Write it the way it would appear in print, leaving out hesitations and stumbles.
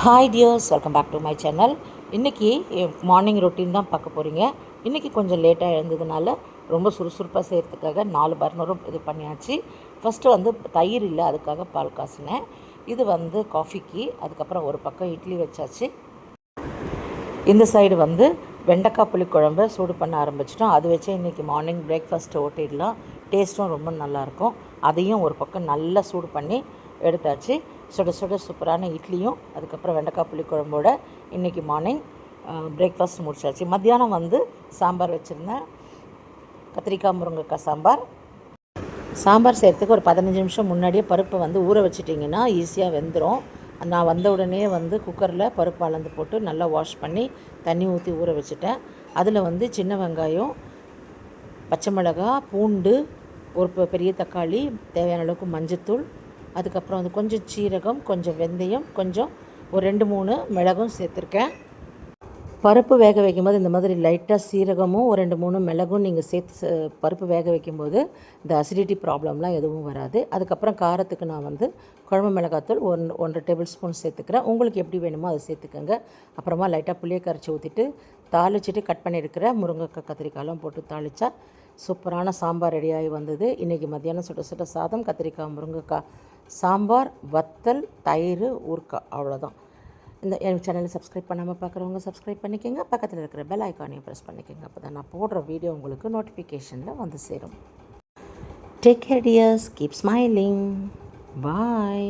Hi dears, welcome back to my channel. இன்றைக்கி morning routine தான் பார்க்க போகிறீங்க. இன்றைக்கி கொஞ்சம் லேட்டாக எழுந்ததுனால ரொம்ப சுறுசுறுப்பாக செய்கிறதுக்காக 4 பர்னரும் இது பண்ணியாச்சு. ஃபஸ்ட்டு வந்து தயிர் இல்லை, அதுக்காக பால் காசினேன். இது வந்து காஃபிக்கு. அதுக்கப்புறம் ஒரு பக்கம் இட்லி வச்சாச்சு. இந்த சைடு வந்து வெண்டைக்காய் புளிக்குழம்பு சூடு பண்ண ஆரம்பிச்சிட்டோம். அது வச்சு இன்றைக்கி மார்னிங் பிரேக்ஃபாஸ்ட்டு ஓட்டிடலாம். டேஸ்ட்டும் ரொம்ப நல்லாயிருக்கும். அதையும் ஒரு பக்கம் நல்லா சூடு பண்ணி எடுத்தாச்சு. சுட சுட சூப்பரான இட்லியும் அதுக்கப்புறம் வெண்டைக்காய் புளிக்குழம்போட இன்றைக்கி மார்னிங் பிரேக்ஃபாஸ்ட் முடிச்சாச்சு. மத்தியானம் வந்து சாம்பார் வச்சுருந்தேன், கத்திரிக்காய் முருங்கைக்காய் சாம்பார். சாம்பார் செய்கிறதுக்கு ஒரு 15 நிமிஷம் முன்னாடியே பருப்பை வந்து ஊற வச்சிட்டிங்கன்னா ஈஸியாக வெந்துடும். நான் வந்த உடனே வந்து குக்கரில் பருப்பு அளந்து போட்டு நல்லா வாஷ் பண்ணி தண்ணி ஊற்றி ஊற வச்சுட்டேன். அதில் வந்து சின்ன வெங்காயம், பச்சை மிளகாய், பூண்டு, ஒரு பெரிய தக்காளி, தேவையான அளவுக்கு மஞ்சத்தூள், அதுக்கப்புறம் வந்து கொஞ்சம் சீரகம், கொஞ்சம் வெந்தயம், கொஞ்சம் ஒரு 2-3 மிளகும் சேர்த்துருக்கேன். பருப்பு வேக வைக்கும்போது இந்த மாதிரி லைட்டாக சீரகமும் ஒரு 2-3 மிளகும் நீங்கள் சேர்த்து பருப்பு வேக வைக்கும்போது இந்த அசிடிட்டி ப்ராப்ளம்லாம் எதுவும் வராது. அதுக்கப்புறம் காரத்துக்கு நான் வந்து குழம்பு மிளகாத்தூள் 1 டேபிள் ஸ்பூன் சேர்த்துக்கிறேன். உங்களுக்கு எப்படி வேணுமோ அதை சேர்த்துக்கோங்க. அப்புறமா லைட்டாக புளியை கரைச்சி ஊற்றிட்டு தாளிச்சிட்டு கட் பண்ணியிருக்கிற முருங்கைக்காய் கத்திரிக்காயெலாம் போட்டு தாளித்தா சூப்பரான சாம்பார் ரெடியாகி வந்தது. இன்றைக்கி மத்தியானம் சுட சுட சாதம், கத்திரிக்காய் முருங்கைக்காய் சாம்பார், வத்தல், தயிர், ஊறுகாய், அவ்வளோதான். இந்த என் சேனலை சப்ஸ்கிரைப் பண்ணாமல் பார்க்குறவங்க சப்ஸ்கிரைப் பண்ணிக்கோங்க. பக்கத்தில் இருக்கிற பெல் ஐக்கானையும் ப்ரெஸ் பண்ணிக்கோங்க. அப்போ தான் நான் போடுற வீடியோ உங்களுக்கு நோட்டிஃபிகேஷனில் வந்து சேரும். Take care dears, keep smiling, பாய்.